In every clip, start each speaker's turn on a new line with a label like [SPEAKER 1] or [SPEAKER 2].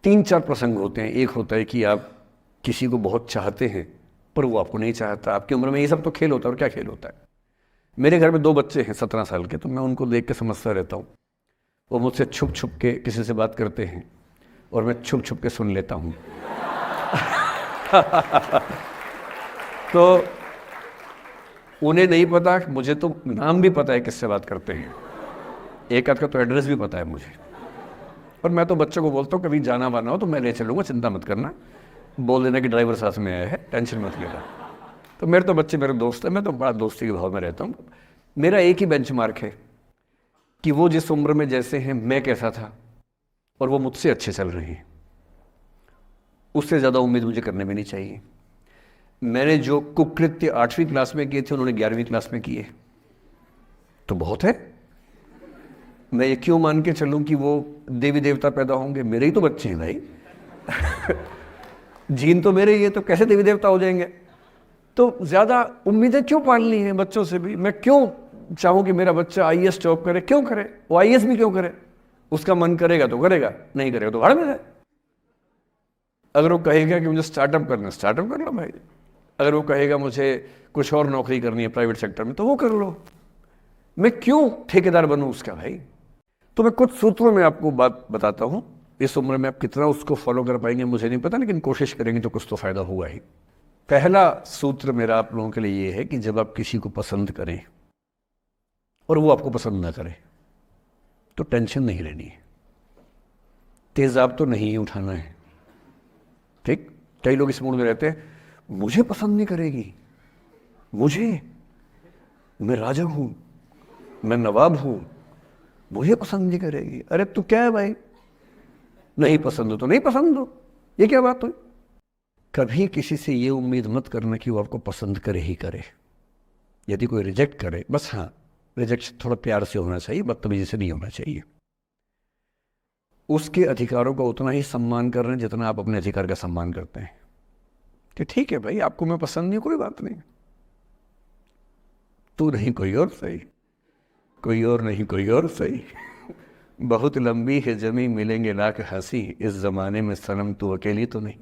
[SPEAKER 1] तीन चार प्रसंग होते हैं। एक होता है कि आप किसी को बहुत चाहते हैं पर वो आपको नहीं चाहता। आपकी उम्र में ये सब तो खेल होता है, और क्या खेल होता है। मेरे घर में दो बच्चे हैं 17 साल के, तो मैं उनको देख के समझता रहता हूँ। वो मुझसे छुप छुप के किसी से बात करते हैं और मैं छुप छुप के सुन लेता हूँ। तो उन्हें नहीं पता, मुझे तो नाम भी पता है किससे बात करते हैं, एक आध का तो एड्रेस भी पता है मुझे। और मैं तो बच्चों को बोलता हूँ कभी जाना वाना हो तो मैं ले चलूँगा, चिंता मत करना, बोल देना कि ड्राइवर साथ में आया है, टेंशन मत लेना। तो मेरे तो बच्चे मेरे दोस्त हैं, मैं तो बड़ा दोस्ती के भाव में रहता हूँ। मेरा एक ही बेंचमार्क है कि वो जिस उम्र में जैसे हैं मैं कैसा था, और वो मुझसे अच्छे चल रहे हैं। उससे ज़्यादा उम्मीद मुझे करने में नहीं चाहिए। मैंने जो कुकृत्य 8वीं क्लास में किए थे उन्होंने 11वीं क्लास में किए, तो बहुत है। मैं ये क्यों मान के चलूं कि वो देवी देवता पैदा होंगे? मेरे ही तो बच्चे हैं भाई। जीन तो मेरे ही है, तो कैसे देवी देवता हो जाएंगे? तो ज़्यादा उम्मीदें क्यों पालनी है बच्चों से भी? मैं क्यों चाहूं कि मेरा बच्चा आईएएस जॉब करे? क्यों करे? वो आईएएस भी क्यों करे? उसका मन करेगा तो करेगा, नहीं करेगा तो भाड़ में जाए। अगर वो कहेगा कि मुझे स्टार्टअप करना है, स्टार्टअप कर लो भाई। अगर वो कहेगा मुझे कुछ और नौकरी करनी है प्राइवेट सेक्टर में, तो वो कर लो। मैं क्यों ठेकेदार बनूं उसका भाई? तो मैं कुछ सूत्रों में आपको बात बताता हूं। इस उम्र में आप कितना उसको फॉलो कर पाएंगे मुझे नहीं पता, लेकिन कोशिश करेंगे तो कुछ तो फायदा होगा ही। पहला सूत्र मेरा आप लोगों के लिए ये है कि जब आप किसी को पसंद करें और वो आपको पसंद ना करे तो टेंशन नहीं लेनी है, तेजाब तो नहीं उठाना है। ठीक? कई लोग इस मूड में रहते हैं, मुझे पसंद नहीं करेगी, मुझे, मैं राजा हूं, मैं नवाब हूं, मुझे पसंद नहीं करेगी। अरे तू क्या है भाई? नहीं पसंद हो तो नहीं पसंद हो, ये क्या बात हुई? कभी किसी से ये उम्मीद मत करना कि वो आपको पसंद करे ही करे। यदि कोई रिजेक्ट करे, बस हाँ, रिजेक्शन थोड़ा प्यार से होना चाहिए, बदतमीजी से नहीं होना चाहिए। उसके अधिकारों का उतना ही सम्मान कर रहे हैं जितना आप अपने अधिकार का सम्मान करते हैं। कि ठीक है भाई, आपको मैं पसंद नहीं, कोई बात नहीं, तू नहीं कोई और सही, कोई और नहीं कोई और सही। बहुत लंबी है जमी मिलेंगे लाख हंसी, इस जमाने में सनम तू अकेली तो नहीं।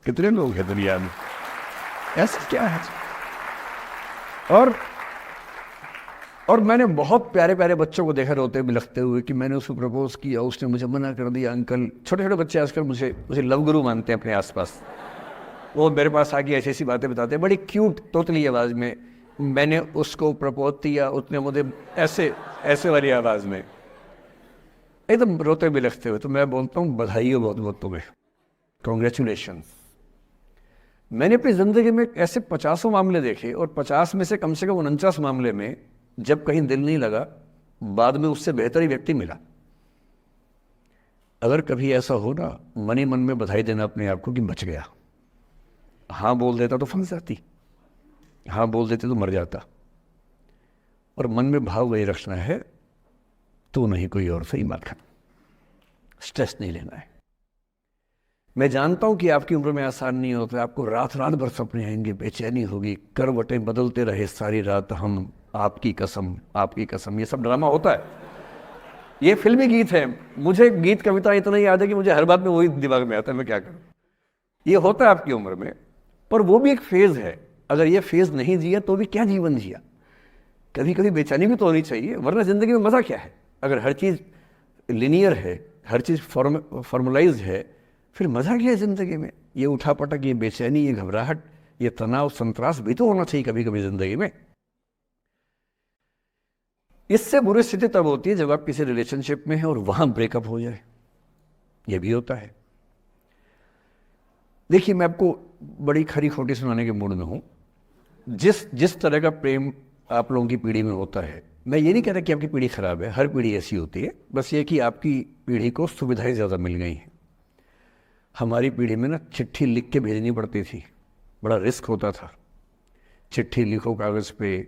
[SPEAKER 1] कितने लोग हैं दुनिया में, ऐसा क्या है? और मैंने बहुत प्यारे प्यारे बच्चों को देखा रोते बिलखते हुए कि मैंने उसको प्रपोज किया, उसने मुझे मना कर दिया। अंकल, छोटे छोटे बच्चे आजकल मुझे लव गुरु मानते हैं अपने आसपास। वो मेरे पास आके ऐसी ऐसी बातें बताते हैं बड़ी क्यूट तोतली आवाज़ में। मैंने उसको प्रपोज किया, उसने मुझे ऐसे ऐसे वाली आवाज़ में एकदम रोते बिलखते हुए। तो मैं बोलता हूँ बधाई हो बहुत बहुत तुम्हें, कॉन्ग्रेचुलेशन। मैंने अपनी ज़िंदगी में ऐसे 50 मामले देखे, और 50 में से कम 49 मामले में जब कहीं दिल नहीं लगा, बाद में उससे बेहतर ही व्यक्ति मिला। अगर कभी ऐसा हो ना, मन ही मन में बधाई देना अपने आप को कि बच गया। हाँ बोल देता तो फंस जाती, हाँ बोल देते तो मर जाता। और मन में भाव वही रखना है, तो नहीं कोई और सही बात है, स्ट्रेस नहीं लेना है। मैं जानता हूं कि आपकी उम्र में आसान नहीं होता, आपको रात रात भर सपने आएंगे, बेचैनी होगी, करवटें बदलते रहे सारी रात हम, आपकी कसम आपकी कसम। ये सब ड्रामा होता है, ये फिल्मी गीत है। मुझे गीत कविता इतना याद है कि मुझे हर बात में वही दिमाग में आता है, मैं क्या करूं। ये होता है आपकी उम्र में, पर वो भी एक फेज है। अगर ये फेज नहीं जिया तो भी क्या जीवन जिया। कभी कभी बेचैनी भी तो होनी चाहिए, वरना जिंदगी में मजा क्या है? अगर हर चीज लिनियर है, हर चीज फॉर्मुलाइज है, फिर मजा क्या है जिंदगी में? ये उठापटक, ये बेचैनी, ये घबराहट, ये तनाव संतरास भी तो होना चाहिए कभी कभी जिंदगी में। इससे बुरी स्थिति तब होती है जब आप किसी रिलेशनशिप में हैं और वहां ब्रेकअप हो जाए, ये भी होता है। देखिए, मैं आपको बड़ी खरी खोटी सुनाने के मूड में हूं। जिस जिस तरह का प्रेम आप लोगों की पीढ़ी में होता है, मैं ये नहीं कह रहा कि आपकी पीढ़ी खराब है, हर पीढ़ी ऐसी होती है, बस ये कि आपकी पीढ़ी को सुविधाएं ज़्यादा मिल गई हैं। हमारी पीढ़ी में ना चिट्ठी लिख के भेजनी पड़ती थी, बड़ा रिस्क होता था। चिट्ठी लिखो कागज़ पे,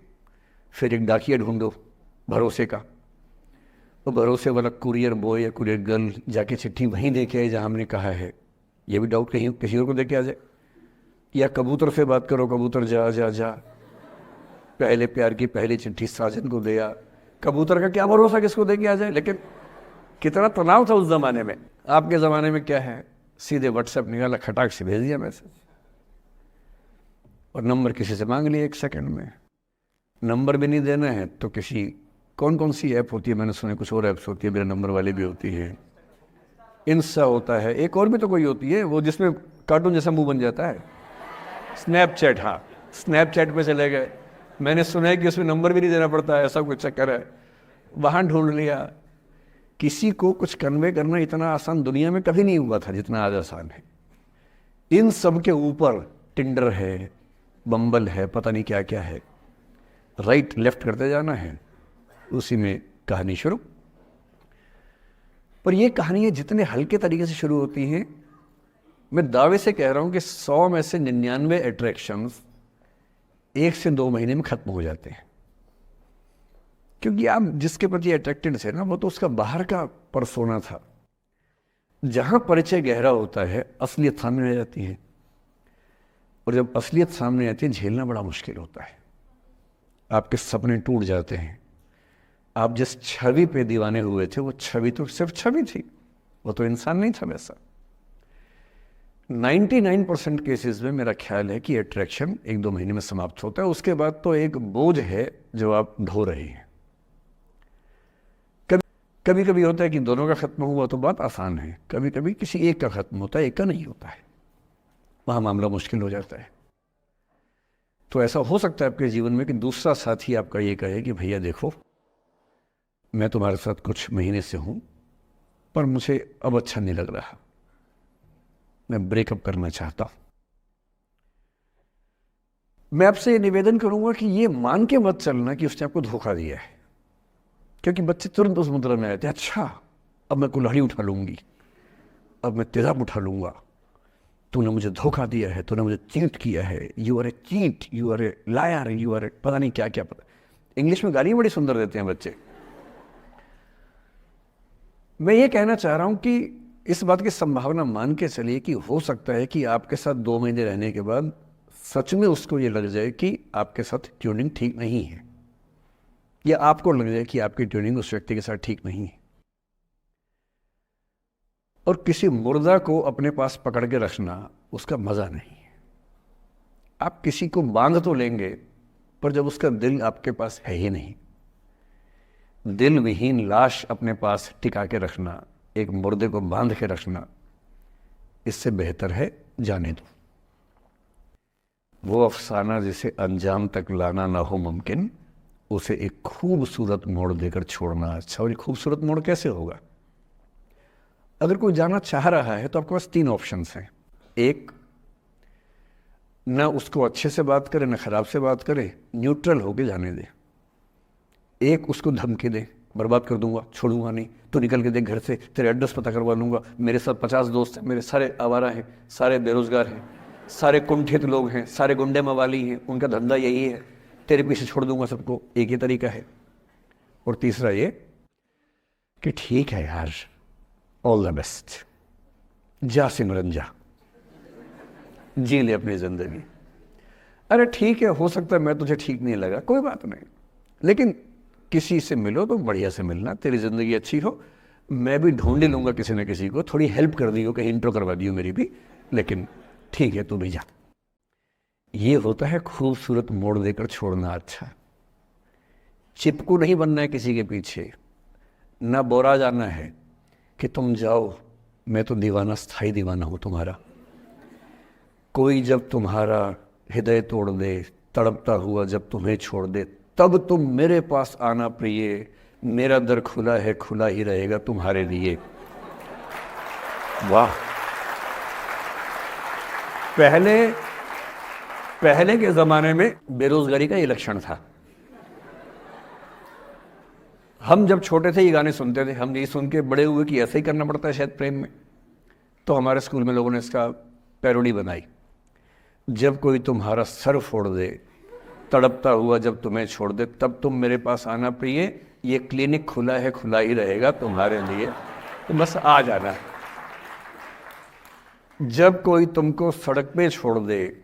[SPEAKER 1] फिर एक डाकिया ढूंढो भरोसे का, तो भरोसे वाला कुरियर बॉय या कुरियर गर्ल जाके चिट्ठी वहीं दे के आए जहाँ हमने कहा है। ये भी डाउट कहीं किसी और को दे के आ जाए। या कबूतर से बात करो, कबूतर जा जा जा, पहले प्यार की पहली चिट्ठी साजन को दिया। कबूतर का क्या भरोसा किसको दे के आ जाए, लेकिन कितना तनाव था उस ज़माने में। आपके ज़माने में क्या है, सीधे व्हाट्सएप निकाला, खटाक से भेज दिया मैसेज, और नंबर किसी से मांग लिया 1 सेकंड में। नंबर भी नहीं देना है तो किसी, कौन कौन सी ऐप होती है, मैंने सुना कुछ और ऐप्स होती है, मेरे नंबर वाली भी होती है, इंस्टा होता है, एक और भी तो कोई होती है वो जिसमें कार्टून जैसा मुंह बन जाता है, स्नैपचैट। हाँ, स्नैपचैट पे चले गए, मैंने सुना है कि उसमें नंबर भी नहीं देना पड़ता है, ऐसा कुछ चक्कर है, वहाँ ढूंढ लिया। किसी को कुछ कन्वे करना इतना आसान दुनिया में कभी नहीं हुआ था जितना आज आसान है। इन सब के ऊपर टिंडर है, बम्बल है, पता नहीं क्या क्या है, राइट लेफ्ट करते जाना है, उसी में कहानी शुरू। पर ये कहानियाँ जितने हल्के तरीके से शुरू होती हैं, मैं दावे से कह रहा हूँ कि 100 में से 99 अट्रैक्शंस 1 से 2 महीने में खत्म हो जाते हैं। क्योंकि आप जिसके प्रति अट्रैक्टेड थे ना, वो तो उसका बाहर का परसोना था। जहाँ परिचय गहरा होता है, असलियत सामने आ जाती है, और जब असलियत सामने आती है झेलना बड़ा मुश्किल होता है। आपके सपने टूट जाते हैं। आप जिस छवि पे दीवाने हुए थे वो छवि तो सिर्फ छवि थी, वो तो इंसान नहीं था वैसा। 99% केसेस में मेरा ख्याल है कि अट्रैक्शन 1-2 महीने में समाप्त होता है। उसके बाद तो एक बोझ है जो आप ढो रहे हैं। कभी कभी होता है कि दोनों का खत्म हुआ तो बात आसान है, कभी कभी किसी एक का खत्म होता है, एक का नहीं होता है, वहां मामला मुश्किल हो जाता है। तो ऐसा हो सकता है आपके जीवन में कि दूसरा साथी आपका ये कहे कि भैया देखो, मैं तुम्हारे साथ कुछ महीने से हूं, पर मुझे अब अच्छा नहीं लग रहा, मैं ब्रेकअप करना चाहता हूं। मैं आपसे ये निवेदन करूंगा कि ये मान के मत चलना कि उसने आपको धोखा दिया है, क्योंकि बच्चे तुरंत उस मुद्रा में आते हैं, अच्छा अब मैं कुल्हाड़ी उठा लूंगी, अब मैं तेजाब उठा लूंगा, तूने मुझे धोखा दिया है, तूने मुझे चीट किया है, you are a cheat, you are a liar, you are a पता नहीं क्या क्या। पता, इंग्लिश में गालियां बड़ी सुंदर देते हैं बच्चे। मैं ये कहना चाह रहा हूं कि इस बात की संभावना मान के चलिए कि हो सकता है कि आपके साथ 2 महीने रहने के बाद सच में उसको ये लग जाए कि आपके साथ ट्यूनिंग ठीक नहीं है, या आपको लग जाए कि आपकी ट्यूनिंग उस व्यक्ति के साथ ठीक नहीं है। और किसी मुर्दा को अपने पास पकड़ के रखना उसका मजा नहीं है। आप किसी को बांध तो लेंगे, पर जब उसका दिल आपके पास है ही नहीं, दिल विहीन लाश अपने पास टिका के रखना, एक मुर्दे को बांध के रखना, इससे बेहतर है जाने दो। वो अफसाना जिसे अंजाम तक लाना ना हो मुमकिन, उसे एक खूबसूरत मोड़ देकर छोड़ना अच्छा। और ये खूबसूरत मोड़ कैसे होगा? अगर कोई जाना चाह रहा है तो आपके पास 3 ऑप्शंस हैं। एक, ना उसको अच्छे से बात करे, ना खराब से बात करे, न्यूट्रल होके जाने दे। एक, उसको धमकी दे, बर्बाद कर दूंगा, छोड़ूंगा नहीं, तो निकल के देख घर से, तेरे एड्रेस पता करवा लूंगा, मेरे साथ 50 दोस्त हैं, मेरे सारे आवारा हैं, सारे बेरोजगार हैं, सारे कुंठित लोग हैं, सारे गुंडे मवाली हैं, उनका धंधा यही है, तेरे पीछे छोड़ दूंगा सबको। एक ये तरीका है। और तीसरा ये कि ठीक है यार, ऑल द बेस्ट, जा सिमरन जा, जी ले अपनी जिंदगी। अरे ठीक है, हो सकता है मैं तुझे ठीक नहीं लगा, कोई बात नहीं, लेकिन किसी से मिलो तो बढ़िया से मिलना, तेरी जिंदगी अच्छी हो। मैं भी ढूंढ ही लूंगा किसी न किसी को, थोड़ी हेल्प कर दी हो, कहीं इंट्रो करवा दी हो मेरी भी, लेकिन ठीक है तू भी जा। ये होता है खूबसूरत मोड़ देकर छोड़ना अच्छा। चिपकू नहीं बनना है किसी के पीछे, ना बोरा जाना है कि तुम जाओ, मैं तो दीवाना, स्थाई दीवाना हूं तुम्हारा। कोई जब तुम्हारा हृदय तोड़ दे, तड़पता हुआ जब तुम्हें छोड़ दे, तब तुम मेरे पास आना प्रिय, मेरा दर खुला है, खुला ही रहेगा तुम्हारे लिए। वाह। पहले के जमाने में बेरोजगारी का ये लक्षण था। हम जब छोटे थे ये गाने सुनते थे, हम ये सुन के बड़े हुए कि ऐसे ही करना पड़ता है शायद प्रेम में। तो हमारे स्कूल में लोगों ने इसका पैरोडी बनाई, जब कोई तुम्हारा सर फोड़ दे, तड़पता हुआ जब तुम्हें छोड़ दे, तब तुम मेरे पास आना प्रिय, ये क्लिनिक खुला है, खुला ही रहेगा तुम्हारे लिए, तो बस आ जाना। जब कोई तुमको सड़क पे छोड़ दे,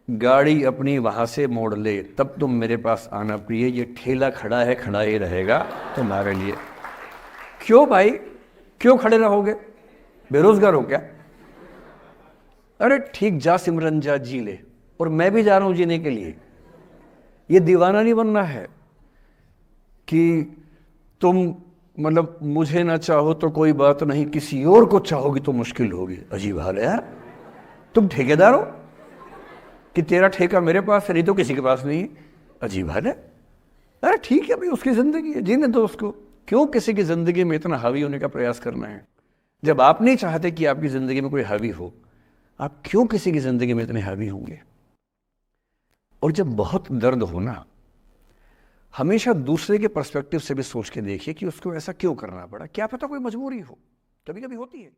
[SPEAKER 1] गाड़ी अपनी वहां से मोड़ ले, तब तुम मेरे पास आना प्रिय, ये ठेला खड़ा है, खड़ा ही रहेगा तुम्हारे लिए। क्यों भाई? क्यों खड़े रहोगे? बेरोजगार हो क्या? अरे ठीक, जा सिमरन जा, जी ले, और मैं भी जा रहा हूं जीने के लिए। ये दीवाना नहीं बनना है कि तुम मतलब मुझे ना चाहो तो कोई बात नहीं, किसी और को चाहोगी तो मुश्किल होगी। अजीब हाल है यार। तुम ठेकेदार हो कि तेरा ठेका मेरे पास है, नहीं तो किसी के पास नहीं है। अजीब हाल है। अरे ठीक है भाई, उसकी जिंदगी है, जीने दो उसको। क्यों किसी की जिंदगी में इतना हावी होने का प्रयास करना है? जब आप नहीं चाहते कि आपकी जिंदगी में कोई हावी हो, आप क्यों किसी की जिंदगी में इतने हावी होंगे? और जब बहुत दर्द हो ना, हमेशा दूसरे के पर्सपेक्टिव से भी सोच के देखिए कि उसको ऐसा क्यों करना पड़ा। क्या पता कोई मजबूरी हो, कभी कभी होती है।